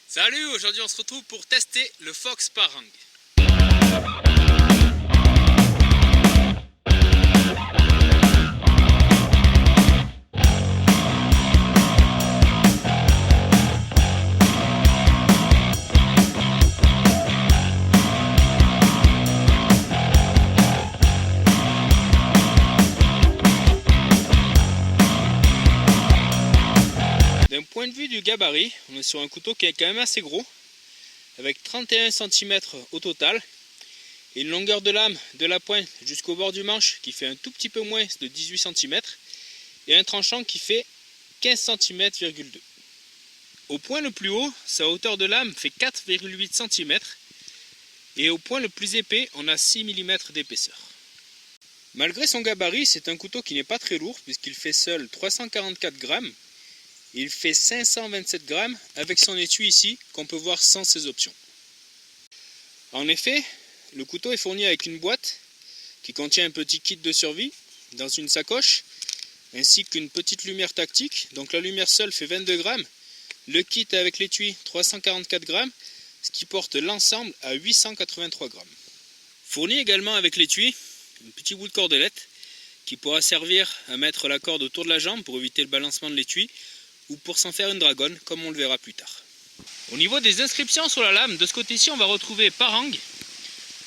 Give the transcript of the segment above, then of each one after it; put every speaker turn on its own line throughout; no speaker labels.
Salut, aujourd'hui on se retrouve pour tester le Fox Parang. D'un point de vue du gabarit, on est sur un couteau qui est quand même assez gros, avec 31 cm au total, et une longueur de lame de la pointe jusqu'au bord du manche qui fait un tout petit peu moins de 18 cm, et un tranchant qui fait 15 cm,2. Au point le plus haut, sa hauteur de lame fait 4,8 cm, et au point le plus épais, on a 6 mm d'épaisseur. Malgré son gabarit, c'est un couteau qui n'est pas très lourd, puisqu'il fait seul 344 grammes. Il fait 527 grammes avec son étui ici, qu'on peut voir sans ses options. En effet, le couteau est fourni avec une boîte qui contient un petit kit de survie dans une sacoche, ainsi qu'une petite lumière tactique. Donc la lumière seule fait 22 grammes, le kit avec l'étui 344 grammes, ce qui porte l'ensemble à 883 grammes. Fourni également avec l'étui, un petit bout de cordelette qui pourra servir à mettre la corde autour de la jambe pour éviter le balancement de l'étui, ou pour s'en faire une dragonne, comme on le verra plus tard. Au niveau des inscriptions sur la lame, de ce côté-ci, on va retrouver Parang.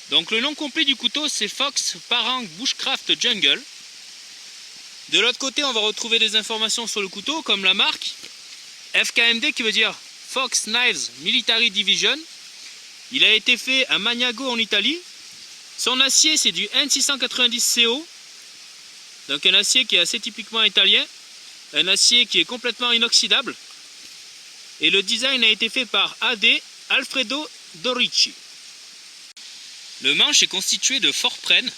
Donc le nom complet du couteau, c'est Fox Parang Bushcraft Jungle. De l'autre côté, on va retrouver des informations sur le couteau, comme la marque FKMD, qui veut dire Fox Knives Military Division. Il a été fait à Magnago en Italie. Son acier, c'est du N690CO, donc un acier qui est assez typiquement italien. Un acier qui est complètement inoxydable, et le design a été fait par AD Alfredo Dorici. Le manche est constitué de Fortprenne,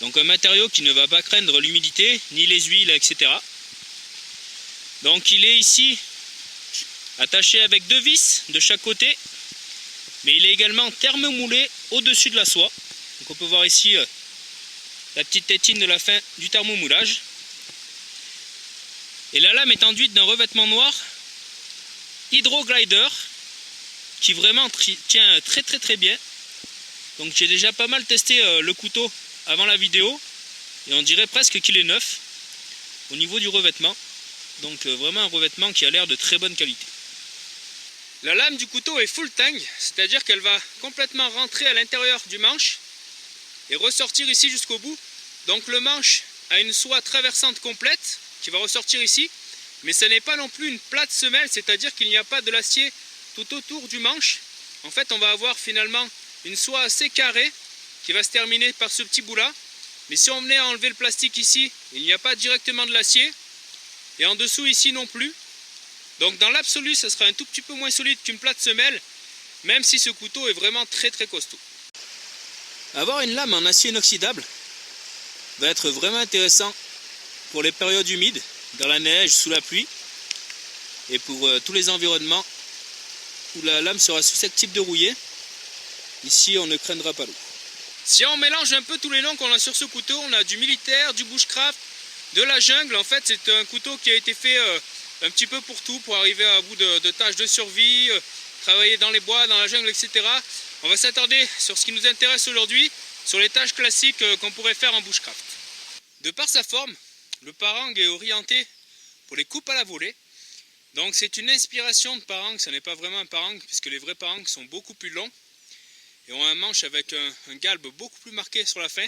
donc un matériau qui ne va pas craindre l'humidité, ni les huiles, etc. Donc il est ici attaché avec 2 vis de chaque côté, mais il est également thermomoulé au-dessus de la soie. Donc on peut voir ici la petite tétine de la fin du thermomoulage. Et la lame est enduite d'un revêtement noir Hydroglider qui vraiment tient très bien. Donc j'ai déjà pas mal testé le couteau avant la vidéo et on dirait presque qu'il est neuf au niveau du revêtement. Donc vraiment un revêtement qui a l'air de très bonne qualité. La lame du couteau est full tang, c'est-à-dire qu'elle va complètement rentrer à l'intérieur du manche et ressortir ici jusqu'au bout. Donc le manche a une soie traversante complète qui va ressortir ici, mais ce n'est pas non plus une plate semelle, c'est-à-dire qu'il n'y a pas de l'acier tout autour du manche. En fait, on va avoir finalement une soie assez carrée qui va se terminer par ce petit bout là, mais si on venait à enlever le plastique ici, il n'y a pas directement de l'acier, et en dessous ici non plus. Donc dans l'absolu, ça sera un tout petit peu moins solide qu'une plate semelle, même si ce couteau est vraiment très costaud. Avoir une lame en acier inoxydable va être vraiment intéressant pour les périodes humides, dans la neige, sous la pluie, et pour tous les environnements où la lame sera susceptible de rouiller. Ici, on ne craindra pas l'eau. Si on mélange un peu tous les noms qu'on a sur ce couteau, on a du militaire, du bushcraft, de la jungle. En fait, c'est un couteau qui a été fait un petit peu pour tout, pour arriver à bout de tâches de survie, travailler dans les bois, dans la jungle, etc. On va s'attarder sur ce qui nous intéresse aujourd'hui, sur les tâches classiques qu'on pourrait faire en bushcraft. De par sa forme, le Parang est orienté pour les coupes à la volée. Donc c'est une inspiration de Parang, ce n'est pas vraiment un Parang, puisque les vrais Parang sont beaucoup plus longs et ont un manche avec un galbe beaucoup plus marqué sur la fin.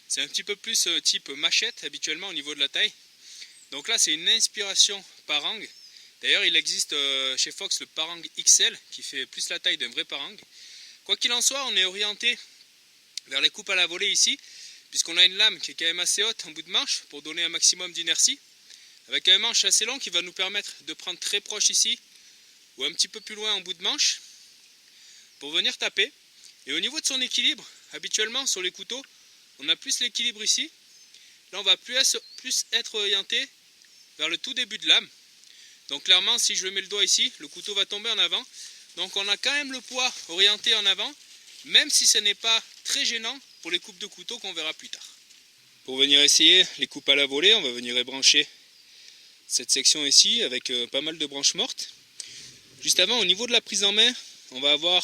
C'est un petit peu plus type machette habituellement au niveau de la taille. Donc là c'est une inspiration Parang. D'ailleurs il existe chez Fox le Parang XL qui fait plus la taille d'un vrai Parang. Quoi qu'il en soit, on est orienté vers les coupes à la volée ici, puisqu'on a une lame qui est quand même assez haute en bout de manche pour donner un maximum d'inertie, avec un manche assez long qui va nous permettre de prendre très proche ici ou un petit peu plus loin en bout de manche pour venir taper. Et au niveau de son équilibre, habituellement sur les couteaux, on a plus l'équilibre ici. Là on va plus être orienté vers le tout début de lame. Donc clairement, si je mets le doigt ici, le couteau va tomber en avant. Donc on a quand même le poids orienté en avant, même si ce n'est pas très gênant pour les coupes de couteau qu'on verra plus tard. Pour venir essayer les coupes à la volée, on va venir ébrancher cette section ici avec pas mal de branches mortes. Juste avant, au niveau de la prise en main, on va avoir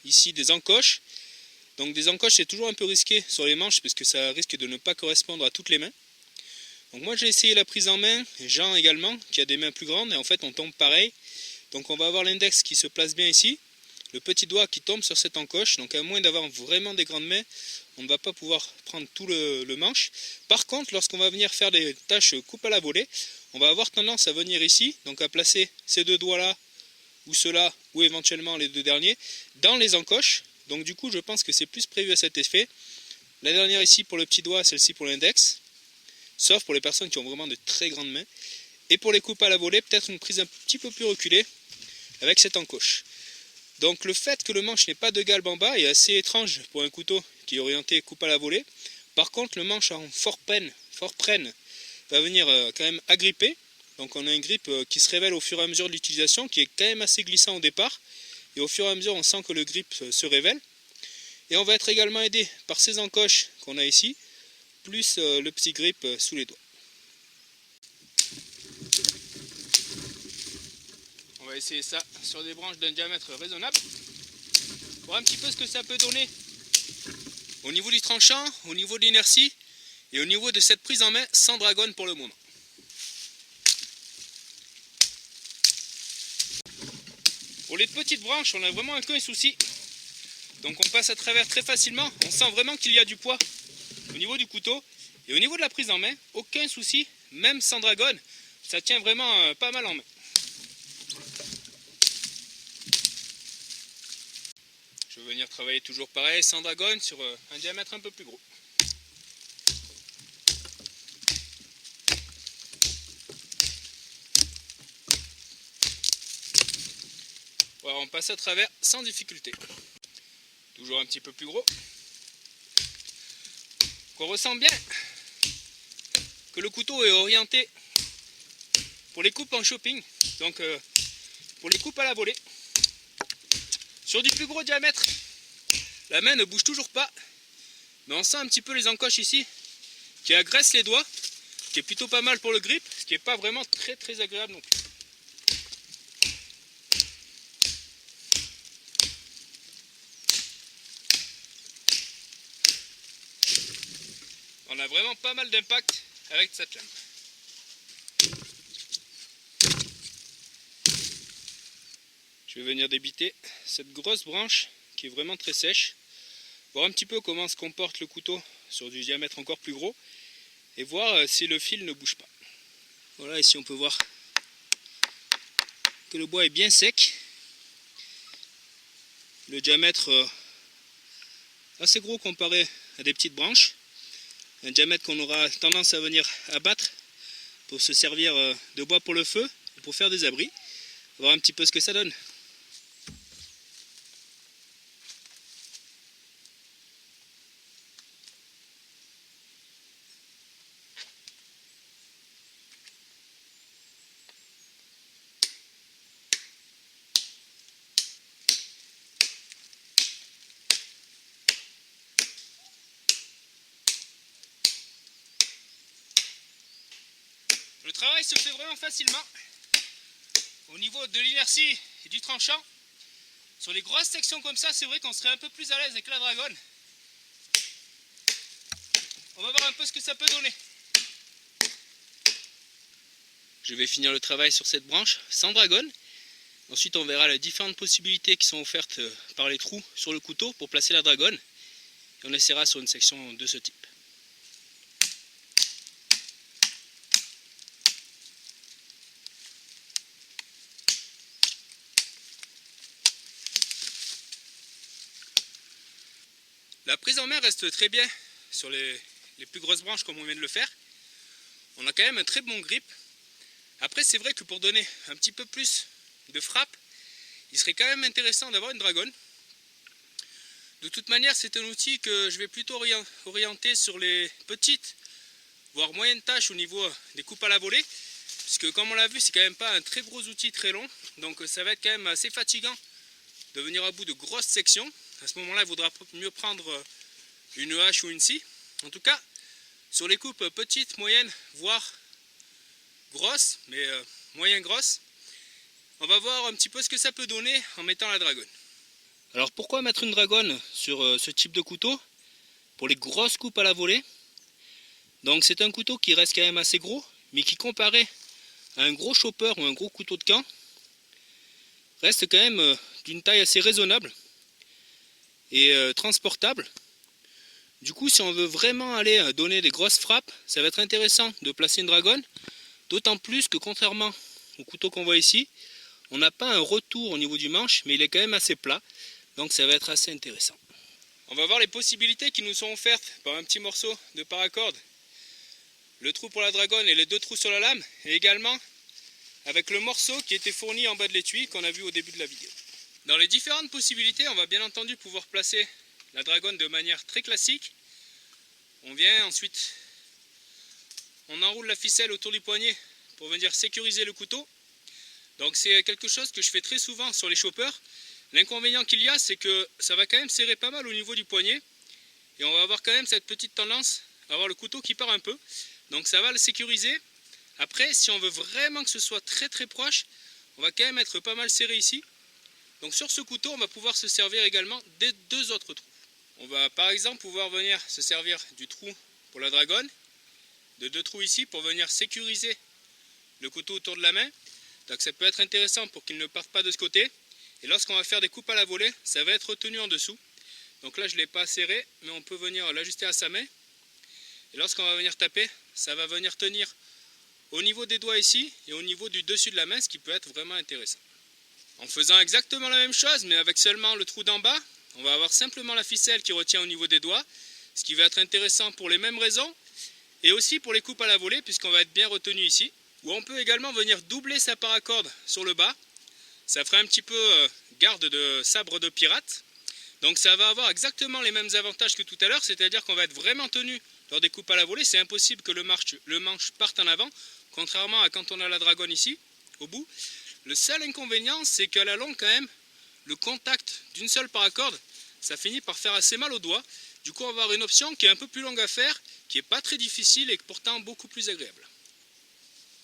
ici des encoches. Donc des encoches, c'est toujours un peu risqué sur les manches parce que ça risque de ne pas correspondre à toutes les mains. Donc moi j'ai essayé la prise en main, Jean également, qui a des mains plus grandes, et en fait on tombe pareil. Donc on va avoir l'index qui se place bien ici, le petit doigt qui tombe sur cette encoche, donc à moins d'avoir vraiment des grandes mains, on ne va pas pouvoir prendre tout le manche. Par contre, lorsqu'on va venir faire des tâches coupe à la volée, on va avoir tendance à venir ici, donc à placer ces deux doigts là, ou ceux-là, ou éventuellement les deux derniers, dans les encoches. Donc du coup je pense que c'est plus prévu à cet effet. La dernière ici pour le petit doigt, celle-ci pour l'index. Sauf pour les personnes qui ont vraiment de très grandes mains. Et pour les coupes à la volée, peut-être une prise un petit peu plus reculée avec cette encoche. Donc le fait que le manche n'ait pas de galbe en bas est assez étrange pour un couteau qui est orienté coupe à la volée. Par contre le manche en fort prenne va venir quand même agripper. Donc on a un grip qui se révèle au fur et à mesure de l'utilisation, qui est quand même assez glissant au départ. Et au fur et à mesure on sent que le grip se révèle. Et on va être également aidé par ces encoches qu'on a ici, plus le petit grip sous les doigts. On va essayer ça sur des branches d'un diamètre raisonnable, voir un petit peu ce que ça peut donner au niveau du tranchant, au niveau de l'inertie et au niveau de cette prise en main sans dragonne pour le moment. Pour les petites branches, on a vraiment aucun souci. Donc on passe à travers très facilement, on sent vraiment qu'il y a du poids au niveau du couteau. Et au niveau de la prise en main, aucun souci, même sans dragonne, ça tient vraiment pas mal en main. Je vais venir travailler toujours pareil, sans dragonne, sur un diamètre un peu plus gros. Voilà, on passe à travers sans difficulté. Toujours un petit peu plus gros. On ressent bien que le couteau est orienté pour les coupes en shopping, donc pour les coupes à la volée. Sur du plus gros diamètre, la main ne bouge toujours pas, mais on sent un petit peu les encoches ici qui agressent les doigts, qui est plutôt pas mal pour le grip, ce qui n'est pas vraiment très agréable non plus. On a vraiment pas mal d'impact avec cette lame. Je vais venir débiter cette grosse branche qui est vraiment très sèche, voir un petit peu comment se comporte le couteau sur du diamètre encore plus gros et voir si le fil ne bouge pas. Voilà, ici on peut voir que le bois est bien sec, le diamètre assez gros comparé à des petites branches, un diamètre qu'on aura tendance à venir abattre pour se servir de bois pour le feu et pour faire des abris. On va voir un petit peu ce que ça donne. Le travail se fait vraiment facilement au niveau de l'inertie et du tranchant. Sur les grosses sections comme ça, c'est vrai qu'on serait un peu plus à l'aise avec la dragonne. On va voir un peu ce que ça peut donner. Je vais finir le travail sur cette branche sans dragonne. Ensuite on verra les différentes possibilités qui sont offertes par les trous sur le couteau pour placer la dragonne. Et on essaiera sur une section de ce type. La prise en main reste très bien sur les plus grosses branches comme on vient de le faire. On a quand même un très bon grip. Après c'est vrai que pour donner un petit peu plus de frappe, il serait quand même intéressant d'avoir une dragonne. De toute manière c'est un outil que je vais plutôt orienter sur les petites, voire moyennes tâches au niveau des coupes à la volée. Puisque comme on l'a vu c'est quand même pas un très gros outil très long. Donc ça va être quand même assez fatigant de venir à bout de grosses sections. À ce moment-là, il vaudra mieux prendre une hache ou une scie. En tout cas, sur les coupes petites, moyennes, voire grosses, mais moyen grosses, On va voir un petit peu ce que ça peut donner en mettant la dragonne. Alors pourquoi mettre une dragonne sur ce type de couteau? Pour les grosses coupes à la volée. Donc c'est un couteau qui reste quand même assez gros, mais qui comparé à un gros chopper ou un gros couteau de camp, reste quand même d'une taille assez raisonnable et transportable. Du coup, si on veut vraiment aller donner des grosses frappes, ça va être intéressant de placer une dragonne, d'autant plus que contrairement au couteau qu'on voit ici, on n'a pas un retour au niveau du manche, mais il est quand même assez plat, donc ça va être assez intéressant. On va voir les possibilités qui nous sont offertes par un petit morceau de paracorde, le trou pour la dragonne et les 2 trous sur la lame, et également avec le morceau qui était fourni en bas de l'étui qu'on a vu au début de la vidéo. Dans les différentes possibilités, on va bien entendu pouvoir placer la dragonne de manière très classique. On vient ensuite, on enroule la ficelle autour du poignet pour venir sécuriser le couteau. Donc c'est quelque chose que je fais très souvent sur les choppers. L'inconvénient qu'il y a, c'est que ça va quand même serrer pas mal au niveau du poignet. Et on va avoir quand même cette petite tendance à avoir le couteau qui part un peu. Donc ça va le sécuriser. Après, si on veut vraiment que ce soit très très proche, on va quand même être pas mal serré ici. Donc sur ce couteau, on va pouvoir se servir également des 2 autres trous. On va par exemple pouvoir venir se servir du trou pour la dragonne, de 2 trous ici pour venir sécuriser le couteau autour de la main. Donc ça peut être intéressant pour qu'il ne parte pas de ce côté. Et lorsqu'on va faire des coupes à la volée, ça va être retenu en dessous. Donc là je ne l'ai pas serré, mais on peut venir l'ajuster à sa main. Et lorsqu'on va venir taper, ça va venir tenir au niveau des doigts ici et au niveau du dessus de la main, ce qui peut être vraiment intéressant. En faisant exactement la même chose, mais avec seulement le trou d'en bas, on va avoir simplement la ficelle qui retient au niveau des doigts, ce qui va être intéressant pour les mêmes raisons, et aussi pour les coupes à la volée, puisqu'on va être bien retenu ici. Ou on peut également venir doubler sa paracorde sur le bas. Ça ferait un petit peu garde de sabre de pirate. Donc ça va avoir exactement les mêmes avantages que tout à l'heure, c'est-à-dire qu'on va être vraiment tenu lors des coupes à la volée. C'est impossible que le manche parte en avant, contrairement à quand on a la dragonne ici, au bout. Le seul inconvénient, c'est qu'à la longue quand même, le contact d'une seule paracorde, ça finit par faire assez mal aux doigts. Du coup, on va avoir une option qui est un peu plus longue à faire, qui n'est pas très difficile et pourtant beaucoup plus agréable.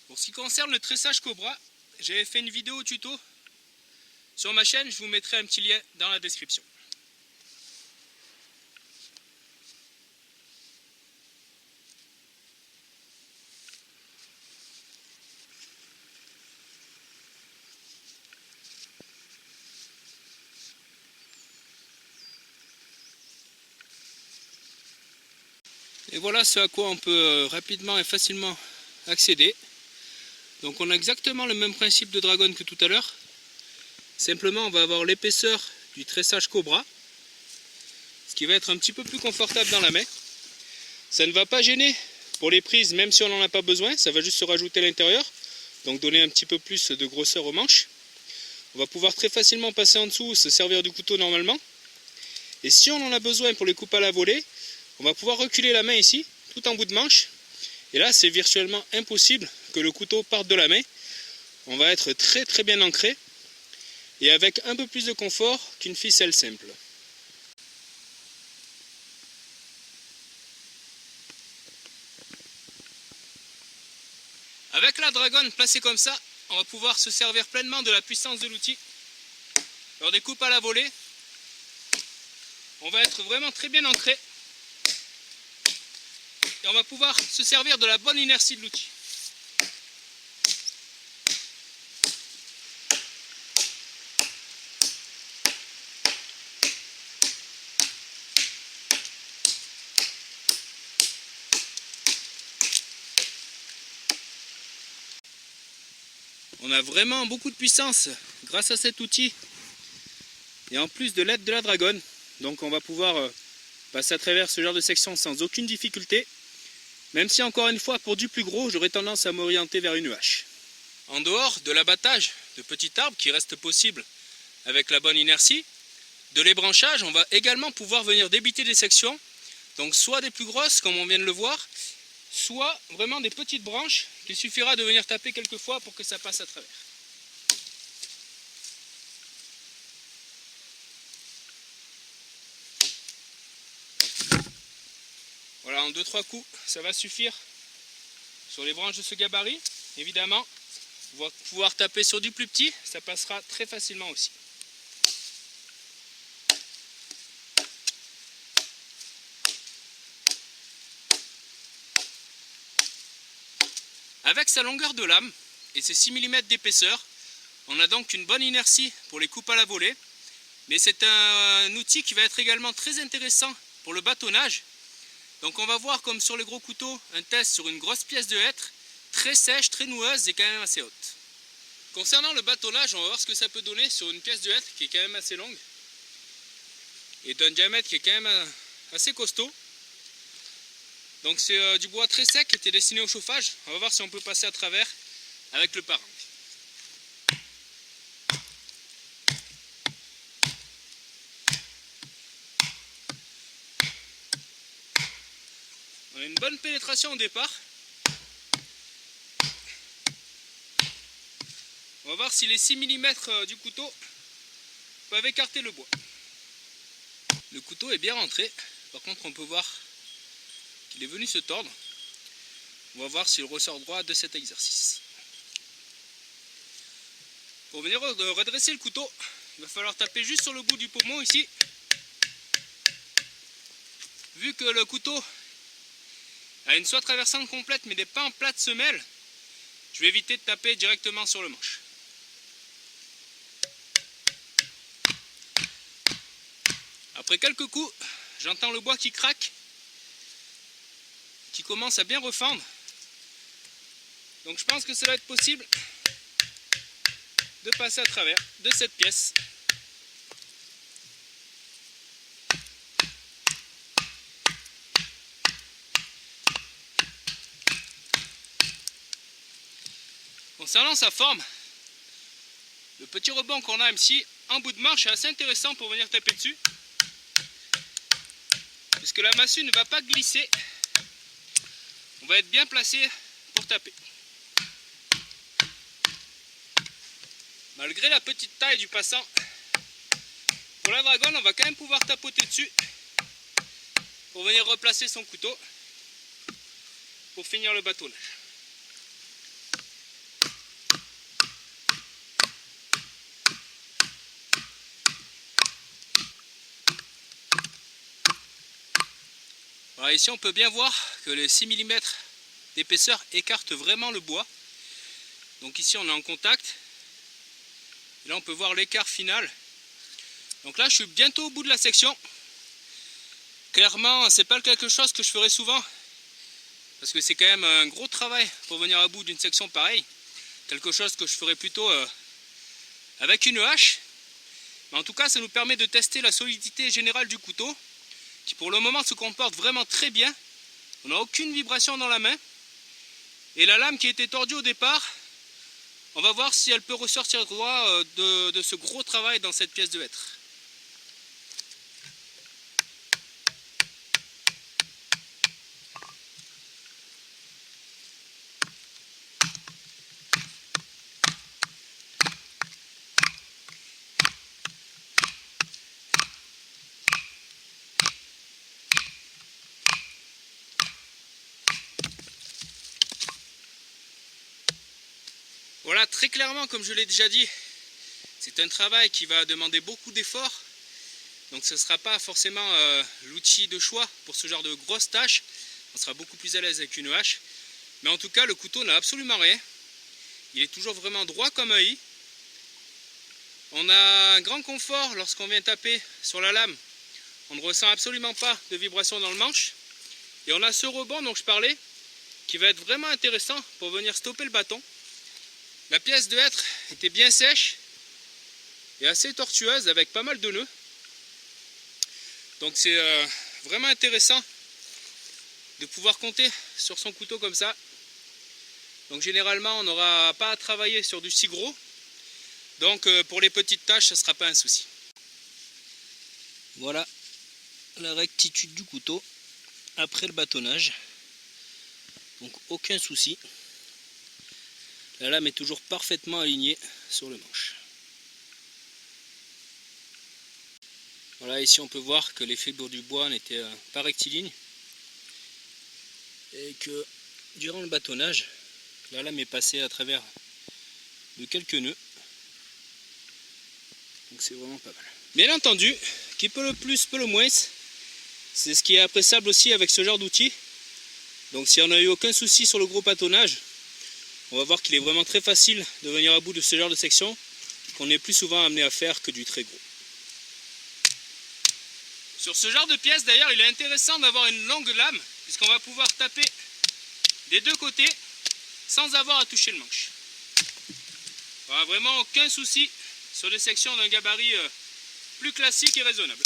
Pour ce qui concerne le tressage Cobra, j'avais fait une vidéo tuto sur ma chaîne, je vous mettrai un petit lien dans la description. Et voilà ce à quoi on peut rapidement et facilement accéder. Donc on a exactement le même principe de dragonne que tout à l'heure. Simplement on va avoir l'épaisseur du tressage Cobra, ce qui va être un petit peu plus confortable dans la main. Ça ne va pas gêner pour les prises, même si on n'en a pas besoin, ça va juste se rajouter à l'intérieur, donc donner un petit peu plus de grosseur aux manches. On va pouvoir très facilement passer en dessous, se servir du couteau normalement. Et si on en a besoin pour les coupes à la volée, on va pouvoir reculer la main ici, tout en bout de manche. Et là, c'est virtuellement impossible que le couteau parte de la main. On va être très très bien ancré et avec un peu plus de confort qu'une ficelle simple. Avec la dragonne placée comme ça, on va pouvoir se servir pleinement de la puissance de l'outil. Lors des coupes à la volée, on va être vraiment très bien ancré. Et on va pouvoir se servir de la bonne inertie de l'outil. On a vraiment beaucoup de puissance grâce à cet outil. Et en plus de l'aide de la dragonne. Donc on va pouvoir passer à travers ce genre de section sans aucune difficulté. Même si encore une fois, pour du plus gros, j'aurais tendance à m'orienter vers une hache. En dehors de l'abattage de petits arbres qui reste possible avec la bonne inertie, de l'ébranchage, on va également pouvoir venir débiter des sections. Donc soit des plus grosses comme on vient de le voir, soit vraiment des petites branches qu'il suffira de venir taper quelques fois pour que ça passe à travers. Voilà, en 2-3 coups, ça va suffire sur les branches de ce gabarit. Évidemment, pouvoir taper sur du plus petit, ça passera très facilement aussi. Avec sa longueur de lame et ses 6 mm d'épaisseur, on a donc une bonne inertie pour les coupes à la volée, mais c'est un outil qui va être également très intéressant pour le bâtonnage. Donc on va voir, comme sur les gros couteaux, un test sur une grosse pièce de hêtre, très sèche, très noueuse et quand même assez haute. Concernant le bâtonnage, on va voir ce que ça peut donner sur une pièce de hêtre qui est quand même assez longue et d'un diamètre qui est quand même assez costaud. Donc c'est du bois très sec qui était destiné au chauffage. On va voir si on peut passer à travers avec le parang. On a une bonne pénétration au départ. On va voir si les 6 mm du couteau peuvent écarter le bois. Le couteau est bien rentré. Par contre, on peut voir qu'il est venu se tordre. On va voir s'il ressort droit de cet exercice. Pour venir redresser le couteau, il va falloir taper juste sur le bout du pommon ici. Vu que le couteau a une soie traversante complète mais n'est pas en plate semelle, je vais éviter de taper directement sur le manche. Après quelques coups, j'entends le bois qui craque, qui commence à bien refendre. Donc je pense que ça va être possible de passer à travers de cette pièce. Concernant sa forme, le petit rebond qu'on a ici en bout de manche est assez intéressant pour venir taper dessus, puisque la massue ne va pas glisser. On va être bien placé pour taper. Malgré la petite taille du passant, pour la dragonne, on va quand même pouvoir tapoter dessus pour venir replacer son couteau pour finir le bâtonnage. Voilà, ici on peut bien voir que les 6 mm d'épaisseur écartent vraiment le bois. Donc ici on est en contact. Et là on peut voir l'écart final. Donc là je suis bientôt au bout de la section. Clairement c'est pas quelque chose que je ferai souvent, parce que c'est quand même un gros travail pour venir à bout d'une section pareille. Quelque chose que je ferai plutôt avec une hache. Mais en tout cas ça nous permet de tester la solidité générale du couteau, qui pour le moment se comporte vraiment très bien. On n'a aucune vibration dans la main. Et la lame qui était tordue au départ, on va voir si elle peut ressortir droit de ce gros travail dans cette pièce de hêtre. Voilà, très clairement, comme je l'ai déjà dit, c'est un travail qui va demander beaucoup d'efforts. Donc ce ne sera pas forcément l'outil de choix pour ce genre de grosses tâches. On sera beaucoup plus à l'aise avec une hache. Mais en tout cas, le couteau n'a absolument rien. Il est toujours vraiment droit comme un i. On a un grand confort lorsqu'on vient taper sur la lame. On ne ressent absolument pas de vibration dans le manche. Et on a ce rebond dont je parlais, qui va être vraiment intéressant pour venir stopper le bâton. La pièce de hêtre était bien sèche et assez tortueuse avec pas mal de nœuds. Donc c'est vraiment intéressant de pouvoir compter sur son couteau comme ça. Donc généralement on n'aura pas à travailler sur du si gros. Donc pour les petites tâches ça ne sera pas un souci. Voilà la rectitude du couteau après le bâtonnage. Donc aucun souci. La lame est toujours parfaitement alignée sur le manche. Voilà, ici on peut voir que les fibres du bois n'étaient pas rectilignes et que durant le bâtonnage, la lame est passée à travers de quelques nœuds. Donc c'est vraiment pas mal. Bien entendu, qui peut le plus, peut le moins. C'est ce qui est appréciable aussi avec ce genre d'outil. Donc si on n'a eu aucun souci sur le gros bâtonnage, on va voir qu'il est vraiment très facile de venir à bout de ce genre de section, qu'on est plus souvent amené à faire que du très gros. Sur ce genre de pièce d'ailleurs, il est intéressant d'avoir une longue lame, puisqu'on va pouvoir taper des deux côtés sans avoir à toucher le manche. On n'a vraiment aucun souci sur des sections d'un gabarit plus classique et raisonnable.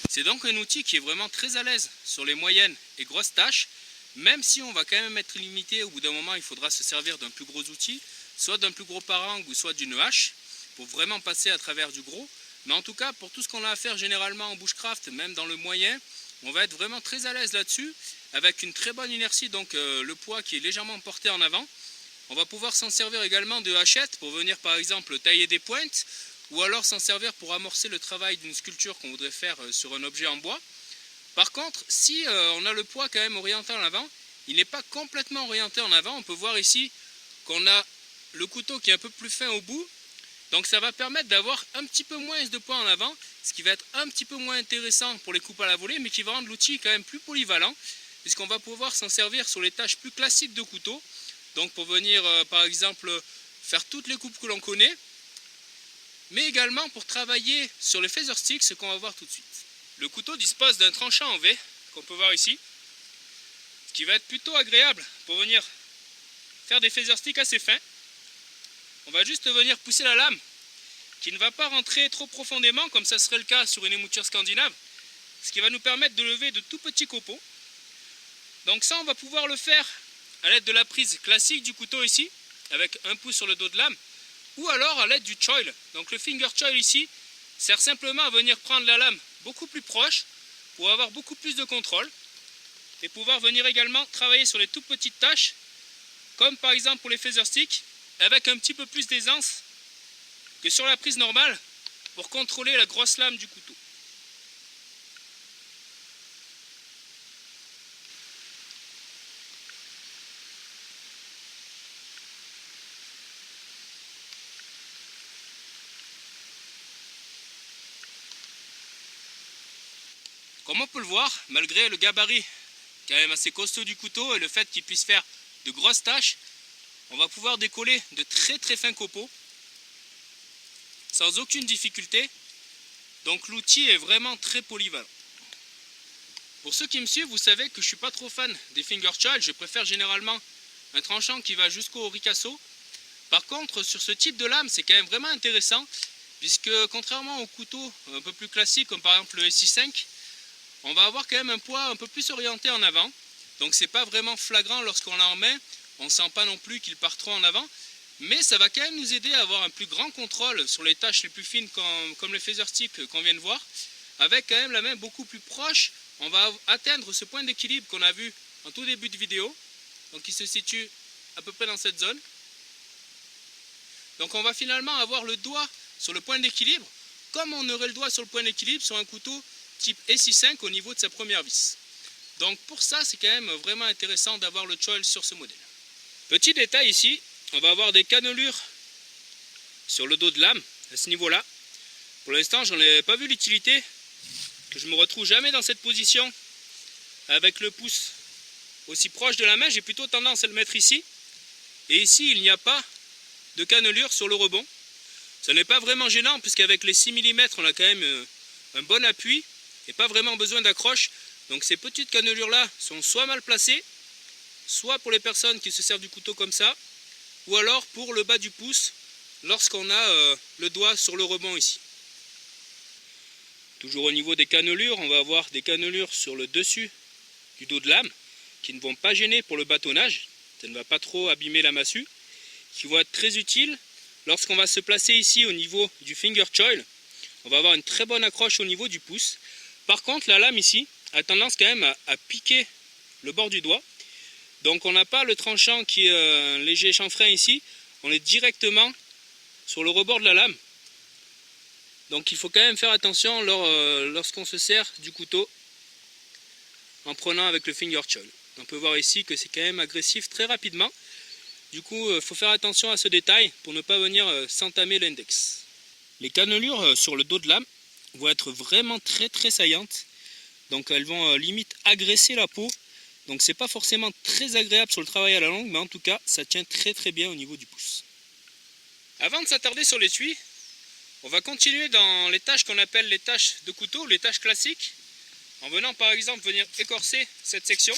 C'est donc un outil qui est vraiment très à l'aise sur les moyennes et grosses tâches, même si on va quand même être limité. Au bout d'un moment, il faudra se servir d'un plus gros outil, soit d'un plus gros parang ou soit d'une hache, pour vraiment passer à travers du gros. Mais en tout cas, pour tout ce qu'on a à faire généralement en bushcraft, même dans le moyen, on va être vraiment très à l'aise là-dessus, avec une très bonne inertie, donc le poids qui est légèrement porté en avant. On va pouvoir s'en servir également de hachette pour venir par exemple tailler des pointes, ou alors s'en servir pour amorcer le travail d'une sculpture qu'on voudrait faire sur un objet en bois. Par contre, si on a le poids quand même orienté en avant, il n'est pas complètement orienté en avant. On peut voir ici qu'on a le couteau qui est un peu plus fin au bout, donc ça va permettre d'avoir un petit peu moins de poids en avant, ce qui va être un petit peu moins intéressant pour les coupes à la volée, mais qui va rendre l'outil quand même plus polyvalent, puisqu'on va pouvoir s'en servir sur les tâches plus classiques de couteau, donc pour venir par exemple faire toutes les coupes que l'on connaît, mais également pour travailler sur les feather sticks, ce qu'on va voir tout de suite. Le couteau dispose d'un tranchant en V, qu'on peut voir ici, ce qui va être plutôt agréable pour venir faire des feather sticks assez fins. On va juste venir pousser la lame, qui ne va pas rentrer trop profondément, comme ça serait le cas sur une émouture scandinave, ce qui va nous permettre de lever de tout petits copeaux. Donc ça, on va pouvoir le faire à l'aide de la prise classique du couteau ici, avec un pouce sur le dos de lame, ou alors à l'aide du choil. Donc le finger choil ici sert simplement à venir prendre la lame beaucoup plus proche pour avoir beaucoup plus de contrôle et pouvoir venir également travailler sur les toutes petites tâches, comme par exemple pour les feather sticks, avec un petit peu plus d'aisance que sur la prise normale pour contrôler la grosse lame du couteau. Comme on peut le voir, malgré le gabarit quand même assez costaud du couteau et le fait qu'il puisse faire de grosses tâches, on va pouvoir décoller de très très fins copeaux sans aucune difficulté. Donc l'outil est vraiment très polyvalent. Pour ceux qui me suivent, vous savez que je ne suis pas trop fan des finger choil. Je préfère généralement un tranchant qui va jusqu'au ricasso. Par contre, sur ce type de lame, c'est quand même vraiment intéressant, puisque contrairement aux couteaux un peu plus classiques, comme par exemple le SI5, on va avoir quand même un poids un peu plus orienté en avant. Donc c'est pas vraiment flagrant lorsqu'on l'a en main, on ne sent pas non plus qu'il part trop en avant, mais ça va quand même nous aider à avoir un plus grand contrôle sur les tâches les plus fines comme les feather sticks qu'on vient de voir. Avec quand même la main beaucoup plus proche, on va atteindre ce point d'équilibre qu'on a vu en tout début de vidéo, donc il se situe à peu près dans cette zone. Donc on va finalement avoir le doigt sur le point d'équilibre, comme on aurait le doigt sur le point d'équilibre sur un couteau type SI5 au niveau de sa première vis. Donc pour ça, c'est quand même vraiment intéressant d'avoir le choil sur ce modèle. Petit détail ici, on va avoir des cannelures sur le dos de lame, à ce niveau-là. Pour l'instant, j'en ai pas vu l'utilité, que je me retrouve jamais dans cette position avec le pouce aussi proche de la main. J'ai plutôt tendance à le mettre ici. Et ici, il n'y a pas de cannelure sur le rebond. Ce n'est pas vraiment gênant, puisqu'avec les 6 mm, on a quand même un bon appui et pas vraiment besoin d'accroche. Donc ces petites cannelures là sont soit mal placées, soit pour les personnes qui se servent du couteau comme ça, ou alors pour le bas du pouce lorsqu'on a le doigt sur le rebond ici. Toujours au niveau des cannelures, on va avoir des cannelures sur le dessus du dos de lame qui ne vont pas gêner pour le bâtonnage, ça ne va pas trop abîmer la massue, qui vont être très utiles lorsqu'on va se placer ici au niveau du finger choil. On va avoir une très bonne accroche au niveau du pouce. Par contre, la lame ici a tendance quand même à piquer le bord du doigt. Donc on n'a pas le tranchant qui est un léger chanfrein ici. On est directement sur le rebord de la lame. Donc il faut quand même faire attention lorsqu'on se sert du couteau en prenant avec le finger choil. On peut voir ici que c'est quand même agressif très rapidement. Du coup, il faut faire attention à ce détail pour ne pas venir s'entamer l'index. Les cannelures sur le dos de lame vont être vraiment très saillantes. Donc elles vont limite agresser la peau. Donc c'est pas forcément très agréable sur le travail à la longue, mais en tout cas ça tient très bien au niveau du pouce. Avant de s'attarder sur l'étui, on va continuer dans les tâches qu'on appelle les tâches de couteau, les tâches classiques, en venant par exemple venir écorcer cette section.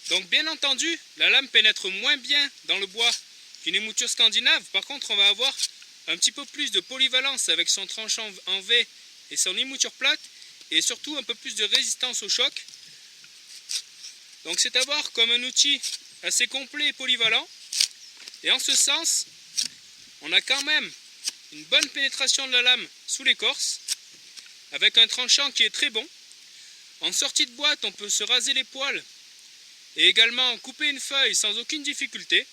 Donc bien entendu, la lame pénètre moins bien dans le bois qu'une émouture scandinave. Par contre, on va avoir un petit peu plus de polyvalence avec son tranchant en V et son émouture plate, et surtout un peu plus de résistance au choc. Donc c'est à voir comme un outil assez complet et polyvalent. Et en ce sens, on a quand même une bonne pénétration de la lame sous l'écorce, avec un tranchant qui est très bon. En sortie de boîte, on peut se raser les poils et également couper une feuille sans aucune difficulté.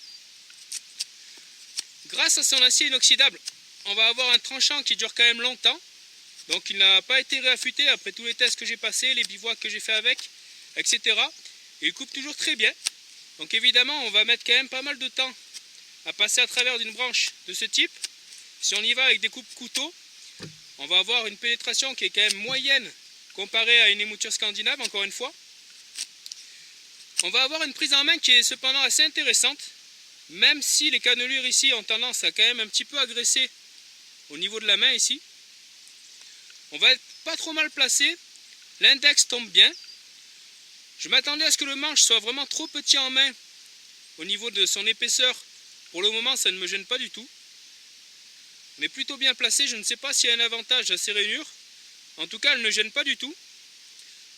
Grâce à son acier inoxydable, on va avoir un tranchant qui dure quand même longtemps. Donc il n'a pas été réaffûté après tous les tests que j'ai passés, les bivouacs que j'ai fait avec, etc. Et il coupe toujours très bien. Donc évidemment, on va mettre quand même pas mal de temps à passer à travers d'une branche de ce type. Si on y va avec des coupes couteaux, on va avoir une pénétration qui est quand même moyenne comparée à une émouture scandinave, encore une fois. On va avoir une prise en main qui est cependant assez intéressante, même si les cannelures ici ont tendance à quand même un petit peu agresser au niveau de la main ici. On va être pas trop mal placé, l'index tombe bien. Je m'attendais à ce que le manche soit vraiment trop petit en main au niveau de son épaisseur. Pour le moment, ça ne me gêne pas du tout. On est plutôt bien placé, je ne sais pas s'il y a un avantage à ces rainures. En tout cas, elle ne gêne pas du tout.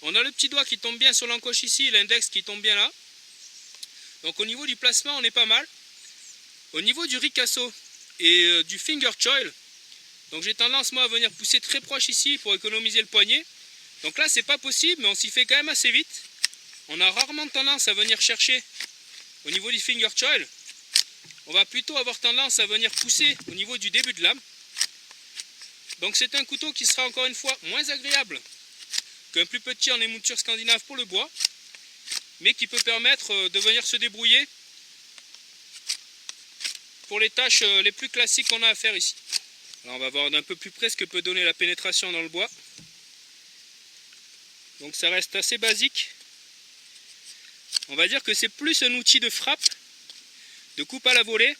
On a le petit doigt qui tombe bien sur l'encoche ici et l'index qui tombe bien là. Donc au niveau du placement, on est pas mal. Au niveau du ricasso et du finger choil, donc j'ai tendance moi à venir pousser très proche ici pour économiser le poignet. Donc là, c'est pas possible, mais on s'y fait quand même assez vite. On a rarement tendance à venir chercher au niveau du finger choil. On va plutôt avoir tendance à venir pousser au niveau du début de lame. Donc c'est un couteau qui sera encore une fois moins agréable qu'un plus petit en émouture scandinave pour le bois, mais qui peut permettre de venir se débrouiller pour les tâches les plus classiques qu'on a à faire ici. Alors on va voir d'un peu plus près ce que peut donner la pénétration dans le bois. Donc ça reste assez basique. On va dire que c'est plus un outil de frappe, de coupe à la volée.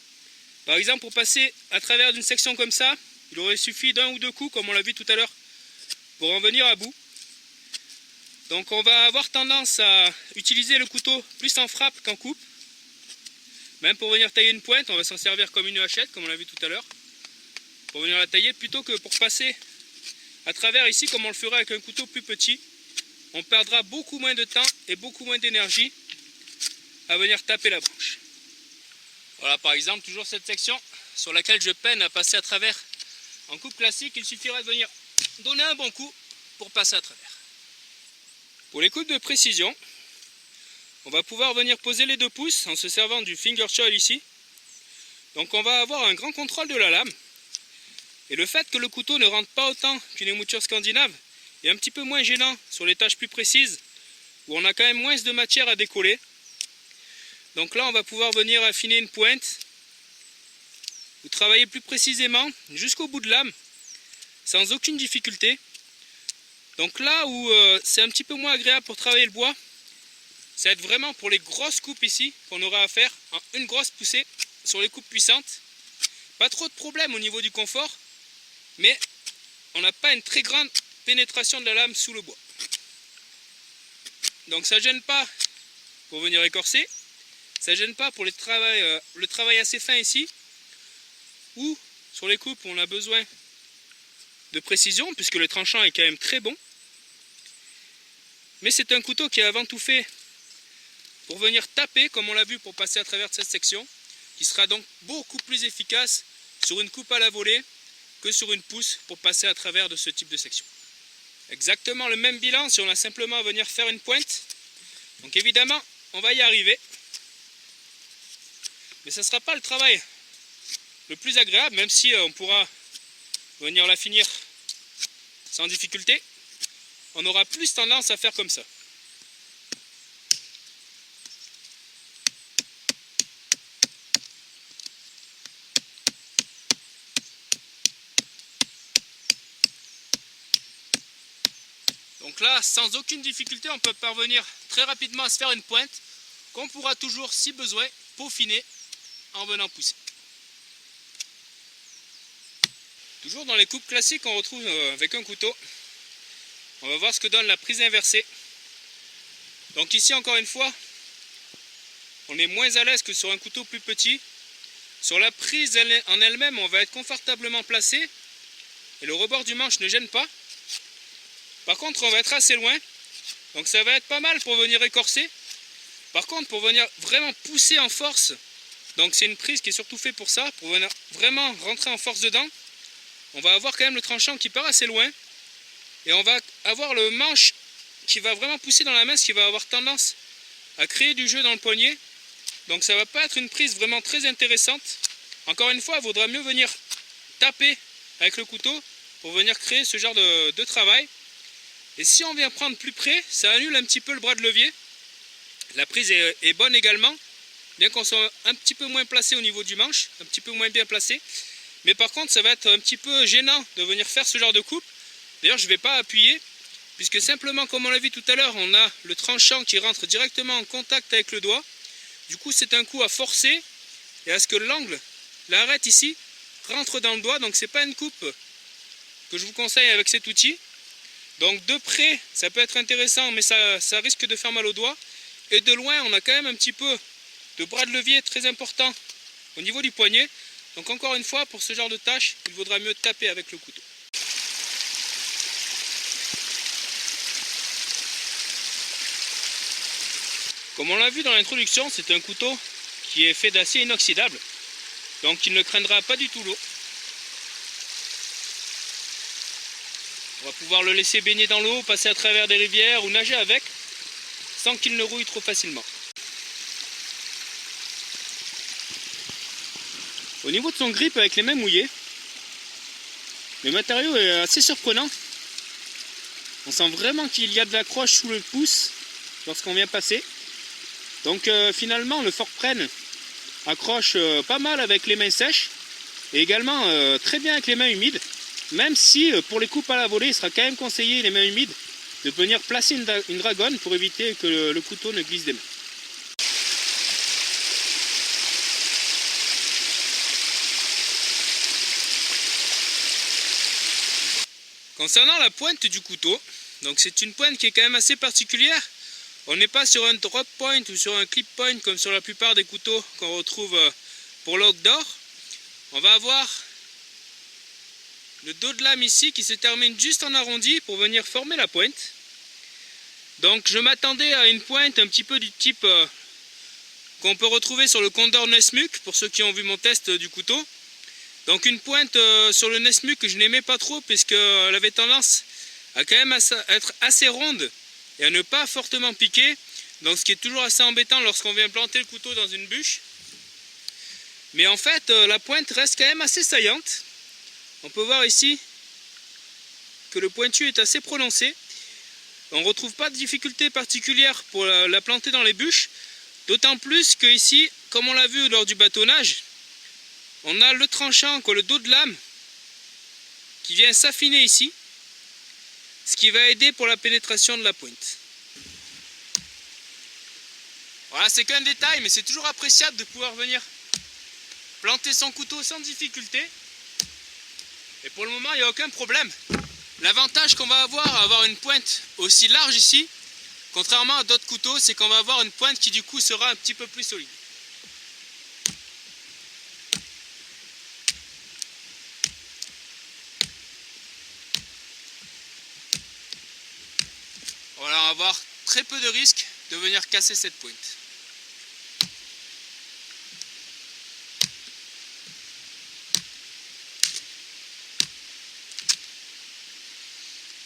Par exemple, pour passer à travers d'une section comme ça, il aurait suffi d'un ou deux coups, comme on l'a vu tout à l'heure, pour en venir à bout. Donc on va avoir tendance à utiliser le couteau plus en frappe qu'en coupe. Même pour venir tailler une pointe, on va s'en servir comme une hachette, comme on l'a vu tout à l'heure, pour venir la tailler, plutôt que pour passer à travers ici, comme on le ferait avec un couteau plus petit. On perdra beaucoup moins de temps et beaucoup moins d'énergie à venir taper la branche. Voilà, par exemple, toujours cette section sur laquelle je peine à passer à travers. En coupe classique, il suffirait de venir donner un bon coup pour passer à travers. Pour les coupes de précision, on va pouvoir venir poser les 2 pouces en se servant du finger choil ici. Donc on va avoir un grand contrôle de la lame. Et le fait que le couteau ne rentre pas autant qu'une émouture scandinave est un petit peu moins gênant sur les tâches plus précises, où on a quand même moins de matière à décoller. Donc là, on va pouvoir venir affiner une pointe ou travailler plus précisément jusqu'au bout de lame sans aucune difficulté. Donc là où c'est un petit peu moins agréable pour travailler le bois, ça va être vraiment pour les grosses coupes ici qu'on aura à faire en une grosse poussée sur les coupes puissantes. Pas trop de problème au niveau du confort, mais on n'a pas une très grande pénétration de la lame sous le bois. Donc ça ne gêne pas pour venir écorcer. Ça ne gêne pas pour le travail assez fin ici, ou sur les coupes où on a besoin de précision, puisque le tranchant est quand même très bon. Mais c'est un couteau qui est avant tout fait pour venir taper, comme on l'a vu pour passer à travers cette section, qui sera donc beaucoup plus efficace sur une coupe à la volée que sur une pousse pour passer à travers de ce type de section. Exactement le même bilan si on a simplement à venir faire une pointe. Donc évidemment, on va y arriver. Mais ce ne sera pas le travail le plus agréable, même si on pourra venir la finir sans difficulté, on aura plus tendance à faire comme ça. Donc là, sans aucune difficulté, on peut parvenir très rapidement à se faire une pointe qu'on pourra toujours, si besoin, peaufiner en venant pousser. Toujours dans les coupes classiques, on retrouve avec un couteau. On va voir ce que donne la prise inversée. Donc ici, encore une fois, on est moins à l'aise que sur un couteau plus petit. Sur la prise en elle-même, on va être confortablement placé et le rebord du manche ne gêne pas. Par contre, on va être assez loin, donc ça va être pas mal pour venir écorcer. Par contre, pour venir vraiment pousser en force, donc c'est une prise qui est surtout faite pour ça, pour venir vraiment rentrer en force dedans, on va avoir quand même le tranchant qui part assez loin et on va avoir le manche qui va vraiment pousser dans la main, ce qui va avoir tendance à créer du jeu dans le poignet. Donc ça va pas être une prise vraiment très intéressante. Encore une fois, il vaudra mieux venir taper avec le couteau pour venir créer ce genre de travail. Et si on vient prendre plus près, ça annule un petit peu le bras de levier. La prise est bonne également, bien qu'on soit un petit peu moins placé au niveau du manche, un petit peu moins bien placé. Mais par contre, ça va être un petit peu gênant de venir faire ce genre de coupe. D'ailleurs, je ne vais pas appuyer, puisque simplement, comme on l'a vu tout à l'heure, on a le tranchant qui rentre directement en contact avec le doigt. Du coup, c'est un coup à forcer et à ce que l'angle, l'arête ici, rentre dans le doigt. Donc, ce n'est pas une coupe que je vous conseille avec cet outil. Donc de près, ça peut être intéressant, mais ça risque de faire mal au doigt. Et de loin, on a quand même un petit peu de bras de levier très important au niveau du poignet. Donc encore une fois, pour ce genre de tâche, il vaudra mieux taper avec le couteau. Comme on l'a vu dans l'introduction, c'est un couteau qui est fait d'acier inoxydable. Donc il ne craindra pas du tout l'eau. On va pouvoir le laisser baigner dans l'eau, passer à travers des rivières ou nager avec, sans qu'il ne rouille trop facilement. Au niveau de son grip avec les mains mouillées, le matériau est assez surprenant. On sent vraiment qu'il y a de l'accroche sous le pouce lorsqu'on vient passer. Donc finalement le Fortprenne accroche pas mal avec les mains sèches et également très bien avec les mains humides. Même si pour les coupes à la volée, il sera quand même conseillé, les mains humides, de venir placer une dragonne pour éviter que le couteau ne glisse des mains. Concernant la pointe du couteau, donc c'est une pointe qui est quand même assez particulière. On n'est pas sur un drop point ou sur un clip point comme sur la plupart des couteaux qu'on retrouve pour l'outdoor. On va avoir le dos de lame ici qui se termine juste en arrondi pour venir former la pointe. Donc je m'attendais à une pointe un petit peu du type qu'on peut retrouver sur le Condor Nesmuk, pour ceux qui ont vu mon test du couteau. Donc une pointe sur le Nesmuk que je n'aimais pas trop puisqu'elle avait tendance à quand même être assez ronde et à ne pas fortement piquer. Donc ce qui est toujours assez embêtant lorsqu'on vient planter le couteau dans une bûche. Mais en fait la pointe reste quand même assez saillante. On peut voir ici que le pointu est assez prononcé. On ne retrouve pas de difficulté particulière pour la planter dans les bûches. D'autant plus que ici, comme on l'a vu lors du bâtonnage, on a le tranchant, le dos de lame, qui vient s'affiner ici. Ce qui va aider pour la pénétration de la pointe. Voilà, c'est qu'un détail, mais c'est toujours appréciable de pouvoir venir planter son couteau sans difficulté. Et pour le moment, il n'y a aucun problème. L'avantage qu'on va avoir à avoir une pointe aussi large ici, contrairement à d'autres couteaux, c'est qu'on va avoir une pointe qui du coup sera un petit peu plus solide. Voilà, on va avoir très peu de risques de venir casser cette pointe.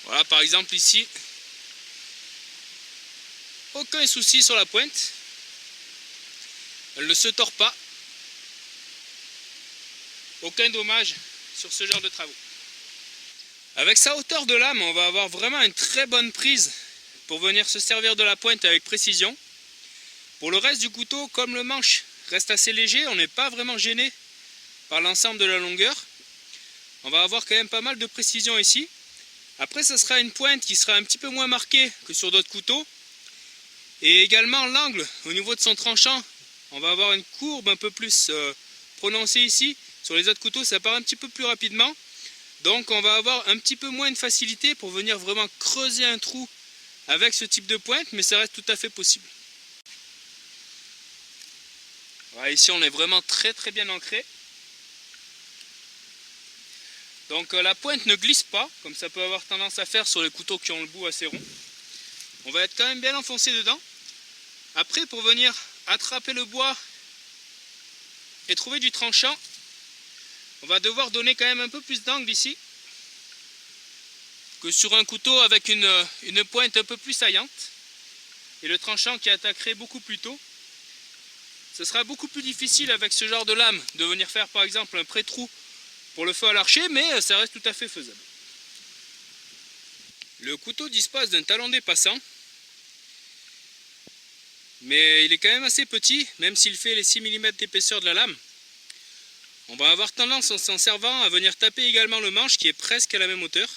Voilà, par exemple ici, aucun souci sur la pointe, elle ne se tord pas. aucun dommage sur ce genre de travaux. Avec sa hauteur de lame, on va avoir vraiment une très bonne prise pour venir se servir de la pointe avec précision. Pour le reste du couteau, comme le manche reste assez léger, on n'est pas vraiment gêné par l'ensemble de la longueur. On va avoir quand même pas mal de précision ici. Après, ça sera une pointe qui sera un petit peu moins marquée que sur d'autres couteaux. Et également l'angle au niveau de son tranchant, on va avoir une courbe un peu plus prononcée ici. Sur les autres couteaux, ça part un petit peu plus rapidement. Donc on va avoir un petit peu moins de facilité pour venir vraiment creuser un trou avec ce type de pointe, mais ça reste tout à fait possible. Voilà, ici on est vraiment très bien ancré. Donc la pointe ne glisse pas, comme ça peut avoir tendance à faire sur les couteaux qui ont le bout assez rond. On va être quand même bien enfoncé dedans. Après, pour venir attraper le bois et trouver du tranchant, on va devoir donner quand même un peu plus d'angle ici que sur un couteau avec une pointe un peu plus saillante et le tranchant qui attaquerait beaucoup plus tôt. Ce sera beaucoup plus difficile avec ce genre de lame de venir faire par exemple un pré-trou pour le feu à l'archer, mais ça reste tout à fait faisable. Le couteau dispose d'un talon dépassant, mais il est quand même assez petit, même s'il fait les 6 mm d'épaisseur de la lame. On va avoir tendance en s'en servant à venir taper également le manche qui est presque à la même hauteur.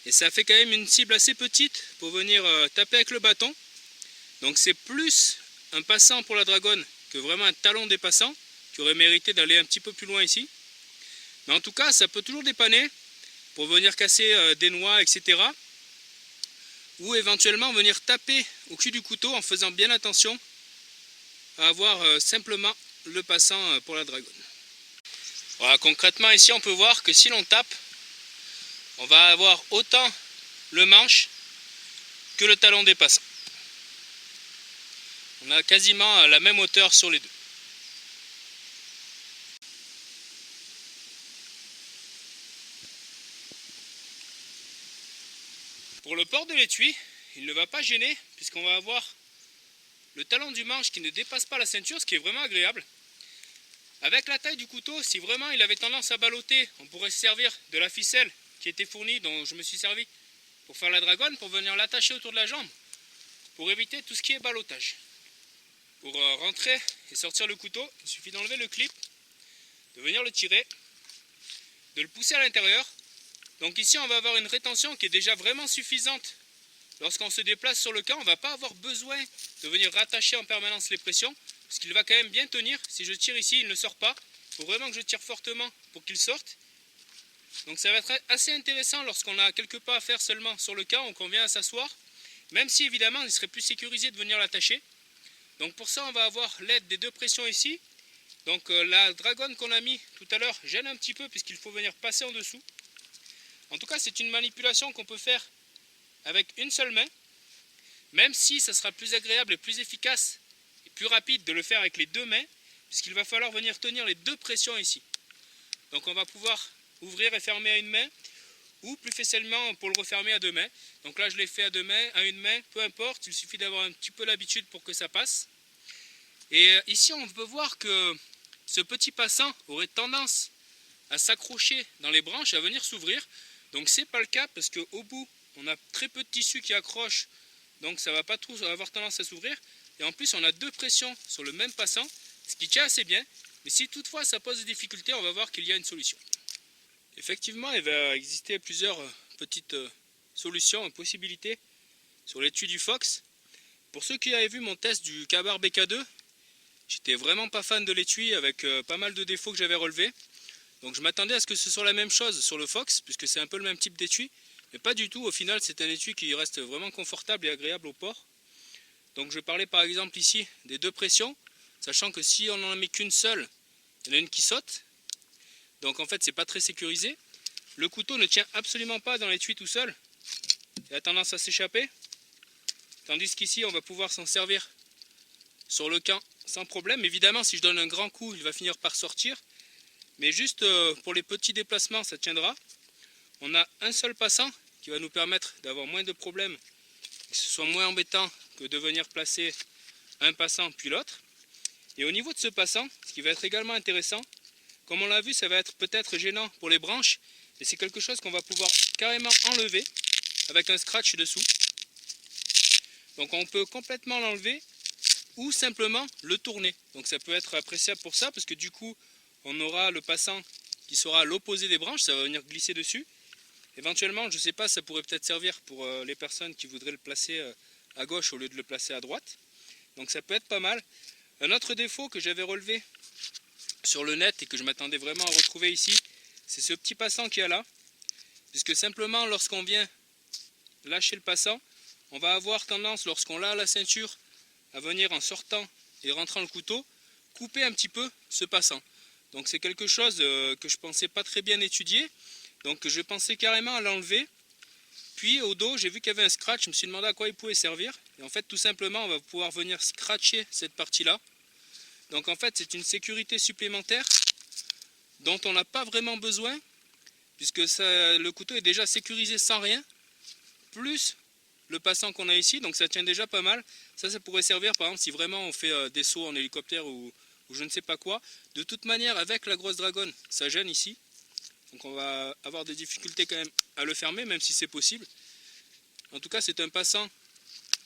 Et ça fait quand même une cible assez petite pour venir taper avec le bâton. Donc c'est plus un passant pour la dragonne que vraiment un talon dépassant qui aurait mérité d'aller un petit peu plus loin ici. Mais en tout cas, ça peut toujours dépanner pour venir casser des noix, etc. Ou éventuellement venir taper au cul du couteau en faisant bien attention à avoir simplement le passant pour la dragonne. Voilà, concrètement ici on peut voir que si l'on tape, on va avoir autant le manche que le talon dépassant. On a quasiment la même hauteur sur les deux. Pour le port de l'étui, il ne va pas gêner puisqu'on va avoir le talon du manche qui ne dépasse pas la ceinture, ce qui est vraiment agréable. Avec la taille du couteau, si vraiment il avait tendance à balloter, on pourrait se servir de la ficelle qui était fournie, dont je me suis servi pour faire la dragonne, pour venir l'attacher autour de la jambe, pour éviter tout ce qui est ballottage. Pour rentrer et sortir le couteau, il suffit d'enlever le clip, de venir le tirer, de le pousser à l'intérieur. Donc ici on va avoir une rétention qui est déjà vraiment suffisante. Lorsqu'on se déplace sur le camp, on ne va pas avoir besoin de venir rattacher en permanence les pressions, parce qu'il va quand même bien tenir. Si je tire ici, il ne sort pas. Il faut vraiment que je tire fortement pour qu'il sorte. Donc ça va être assez intéressant lorsqu'on a quelques pas à faire seulement sur le camp ou qu'on vient à s'asseoir, même si évidemment il serait plus sécurisé de venir l'attacher. Donc pour ça on va avoir l'aide des deux pressions ici. Donc la dragonne qu'on a mis tout à l'heure gêne un petit peu puisqu'il faut venir passer en dessous. En tout cas c'est une manipulation qu'on peut faire avec une seule main, même si ça sera plus agréable et plus efficace et plus rapide de le faire avec les deux mains, puisqu'il va falloir venir tenir les deux pressions ici. Donc on va pouvoir ouvrir et fermer à une main, ou plus facilement pour le refermer à deux mains. Donc là je l'ai fait à deux mains, à une main, peu importe, il suffit d'avoir un petit peu l'habitude pour que ça passe. Et ici on peut voir que ce petit passant aurait tendance à s'accrocher dans les branches et à venir s'ouvrir. Donc c'est pas le cas parce qu'au bout on a très peu de tissu qui accroche, donc ça va pas trop avoir tendance à s'ouvrir. Et en plus on a deux pressions sur le même passant, ce qui tient assez bien. Mais si toutefois ça pose des difficultés, on va voir qu'il y a une solution. Effectivement, il va exister plusieurs petites solutions, possibilités sur l'étui du Fox. Pour ceux qui avaient vu mon test du Ka-Bar BK2, j'étais vraiment pas fan de l'étui avec pas mal de défauts que j'avais relevés. Donc je m'attendais à ce que ce soit la même chose sur le Fox, puisque c'est un peu le même type d'étui. Mais pas du tout, au final c'est un étui qui reste vraiment confortable et agréable au port. Donc je parlais par exemple ici des deux pressions, sachant que si on n'en met qu'une seule, il y en a une qui saute. Donc en fait c'est pas très sécurisé. Le couteau ne tient absolument pas dans l'étui tout seul. Il a tendance à s'échapper. Tandis qu'ici on va pouvoir s'en servir sur le camp sans problème. Évidemment si je donne un grand coup il va finir par sortir. Mais juste pour les petits déplacements ça tiendra. On a un seul passant qui va nous permettre d'avoir moins de problèmes, que ce soit moins embêtant que de venir placer un passant puis l'autre. Et au niveau de ce passant, ce qui va être également intéressant, comme on l'a vu, ça va être peut-être gênant pour les branches, et c'est quelque chose qu'on va pouvoir carrément enlever avec un scratch dessous. Donc on peut complètement l'enlever ou simplement le tourner. Donc ça peut être appréciable pour ça, parce que du coup on aura le passant qui sera à l'opposé des branches, ça va venir glisser dessus. Éventuellement, je ne sais pas, ça pourrait peut-être servir pour les personnes qui voudraient le placer à gauche au lieu de le placer à droite. Donc ça peut être pas mal. Un autre défaut que j'avais relevé sur le net et que je m'attendais vraiment à retrouver ici, c'est ce petit passant qu'il y a là. Puisque simplement lorsqu'on vient lâcher le passant, on va avoir tendance, lorsqu'on l'a à la ceinture, à venir en sortant et rentrant le couteau, couper un petit peu ce passant. Donc c'est quelque chose que je pensais pas très bien étudier. Donc je pensais carrément à l'enlever. Puis au dos, j'ai vu qu'il y avait un scratch, je me suis demandé à quoi il pouvait servir. Et en fait, tout simplement, on va pouvoir venir scratcher cette partie-là. Donc en fait, c'est une sécurité supplémentaire dont on n'a pas vraiment besoin, puisque le couteau est déjà sécurisé sans rien, plus le passant qu'on a ici, donc ça tient déjà pas mal. Ça pourrait servir par exemple si vraiment on fait des sauts en hélicoptère ou je ne sais pas quoi. De toute manière, avec la grosse dragonne, ça gêne ici. Donc on va avoir des difficultés quand même à le fermer, même si c'est possible. En tout cas, c'est un passant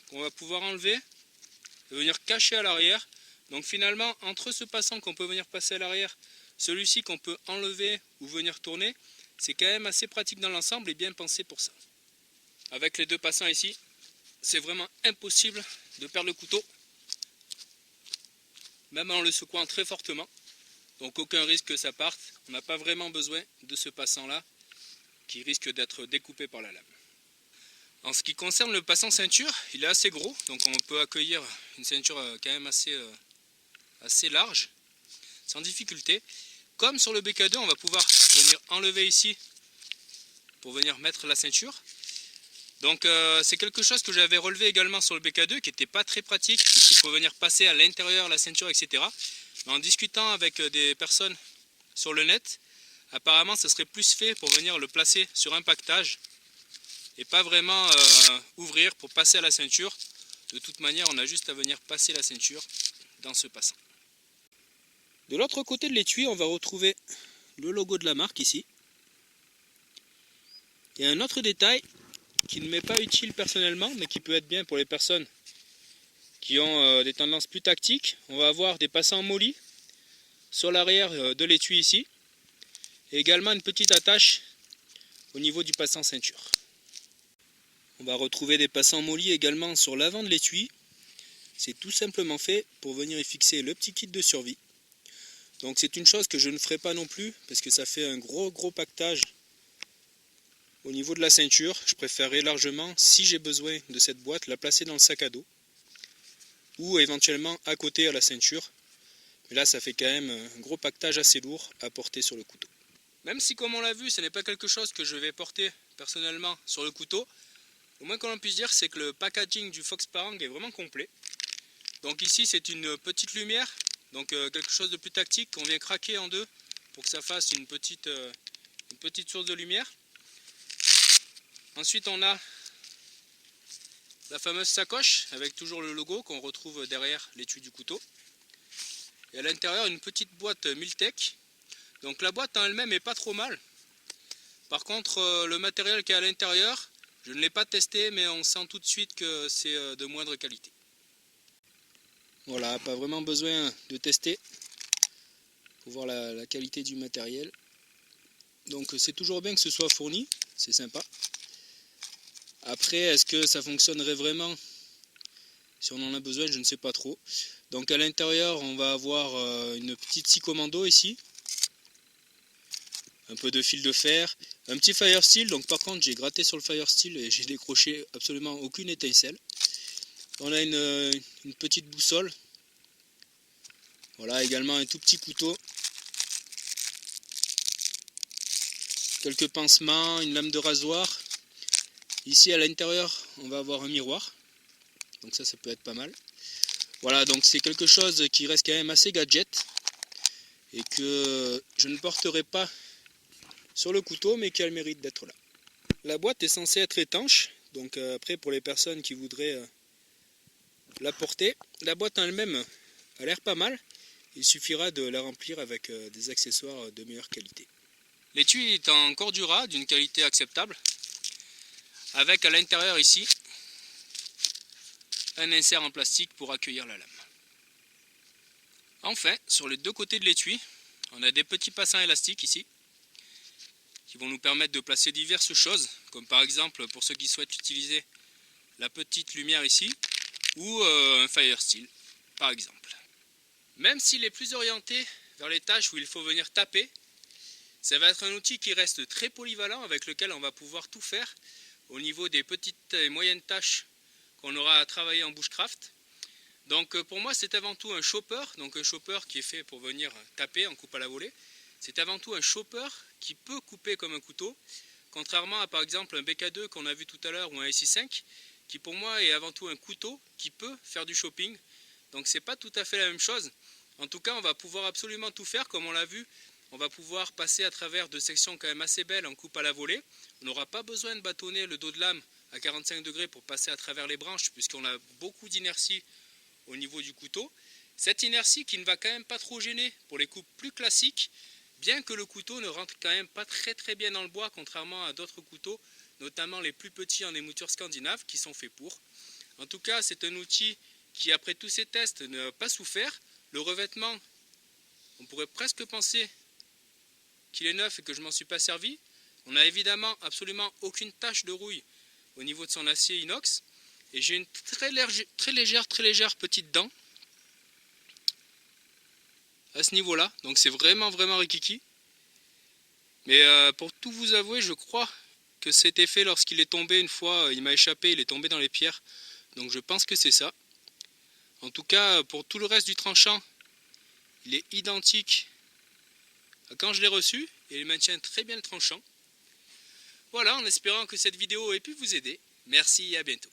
qu'on va pouvoir enlever et venir cacher à l'arrière. Donc finalement, entre ce passant qu'on peut venir passer à l'arrière, celui-ci qu'on peut enlever ou venir tourner, c'est quand même assez pratique dans l'ensemble et bien pensé pour ça. Avec les deux passants ici, c'est vraiment impossible de perdre le couteau, même en le secouant très fortement. Donc aucun risque que ça parte, on n'a pas vraiment besoin de ce passant-là qui risque d'être découpé par la lame. En ce qui concerne le passant ceinture, il est assez gros, donc on peut accueillir une ceinture quand même assez large, sans difficulté. Comme sur le BK2, on va pouvoir venir enlever ici pour venir mettre la ceinture. Donc c'est quelque chose que j'avais relevé également sur le BK2 qui n'était pas très pratique, parce qu'il faut venir passer à l'intérieur la ceinture, etc. Mais en discutant avec des personnes sur le net, apparemment ce serait plus fait pour venir le placer sur un pactage et pas vraiment ouvrir pour passer à la ceinture. De toute manière, on a juste à venir passer la ceinture dans ce passant. De l'autre côté de l'étui, on va retrouver le logo de la marque ici. Et un autre détail qui ne m'est pas utile personnellement, mais qui peut être bien pour les personnes qui ont des tendances plus tactiques. On va avoir des passants mollis sur l'arrière de l'étui ici, et également une petite attache au niveau du passant ceinture. On va retrouver des passants mollis également sur l'avant de l'étui. C'est tout simplement fait pour venir y fixer le petit kit de survie. Donc c'est une chose que je ne ferai pas non plus, parce que ça fait un gros pactage au niveau de la ceinture. Je préférerais largement, si j'ai besoin de cette boîte, la placer dans le sac à dos, ou éventuellement à côté à la ceinture. Mais là, ça fait quand même un gros pactage assez lourd à porter sur le couteau. Même si, comme on l'a vu, ce n'est pas quelque chose que je vais porter personnellement sur le couteau, au moins qu'on puisse dire, c'est que le packaging du Fox Parang est vraiment complet. Donc ici, c'est une petite lumière, donc quelque chose de plus tactique qu'on vient craquer en deux pour que ça fasse une petite source de lumière. Ensuite, on a la fameuse sacoche avec toujours le logo qu'on retrouve derrière l'étui du couteau. Et à l'intérieur, une petite boîte Miltech. Donc la boîte en elle-même est pas trop mal. Par contre, le matériel qui est à l'intérieur, je ne l'ai pas testé, mais on sent tout de suite que c'est de moindre qualité. Voilà, pas vraiment besoin de tester pour voir la qualité du matériel. Donc c'est toujours bien que ce soit fourni, c'est sympa. Après, est-ce que ça fonctionnerait vraiment si on en a besoin? Je ne sais pas trop. Donc à l'intérieur, on va avoir une petite scie commando ici. Un peu de fil de fer. Un petit fire steel. Donc par contre, j'ai gratté sur le fire steel et j'ai décroché absolument aucune étincelle. On a une petite boussole. Voilà, également un tout petit couteau. Quelques pansements, une lame de rasoir. Ici à l'intérieur, on va avoir un miroir. Donc ça peut être pas mal. Voilà, donc c'est quelque chose qui reste quand même assez gadget. Et que je ne porterai pas sur le couteau, mais qui a le mérite d'être là. La boîte est censée être étanche. Donc après, pour les personnes qui voudraient la porter, la boîte en elle-même a l'air pas mal. Il suffira de la remplir avec des accessoires de meilleure qualité. L'étui est en cordura d'une qualité acceptable, avec à l'intérieur ici un insert en plastique pour accueillir la lame. Enfin, sur les deux côtés de l'étui, on a des petits passants élastiques ici, qui vont nous permettre de placer diverses choses, comme par exemple pour ceux qui souhaitent utiliser la petite lumière ici, ou un fire steel par exemple. Même s'il est plus orienté vers les tâches où il faut venir taper, ça va être un outil qui reste très polyvalent, avec lequel on va pouvoir tout faire au niveau des petites et moyennes tâches qu'on aura à travailler en bushcraft. Donc pour moi c'est avant tout un chopper, donc un chopper qui est fait pour venir taper en coupe à la volée. C'est avant tout un chopper qui peut couper comme un couteau, contrairement à par exemple un BK2 qu'on a vu tout à l'heure ou un SI5, qui pour moi est avant tout un couteau qui peut faire du chopping. Donc c'est pas tout à fait la même chose. En tout cas on va pouvoir absolument tout faire comme on l'a vu. On va pouvoir passer à travers de sections quand même assez belles en coupe à la volée. On n'aura pas besoin de bâtonner le dos de lame à 45 degrés pour passer à travers les branches, puisqu'on a beaucoup d'inertie au niveau du couteau. Cette inertie qui ne va quand même pas trop gêner pour les coupes plus classiques, bien que le couteau ne rentre quand même pas très bien dans le bois, contrairement à d'autres couteaux, notamment les plus petits en émouture scandinave qui sont faits pour. En tout cas, c'est un outil qui, après tous ces tests, n'a pas souffert. Le revêtement, on pourrait presque penser qu'il est neuf et que je m'en suis pas servi. On n'a évidemment absolument aucune tache de rouille au niveau de son acier inox. Et j'ai une très légère petite dent à ce niveau-là. Donc c'est vraiment rikiki. Mais pour tout vous avouer, je crois que c'était fait lorsqu'il est tombé une fois. Il m'a échappé, il est tombé dans les pierres. Donc je pense que c'est ça. En tout cas, pour tout le reste du tranchant, il est identique à quand je l'ai reçu. Et il maintient très bien le tranchant. Voilà, en espérant que cette vidéo ait pu vous aider. Merci et à bientôt.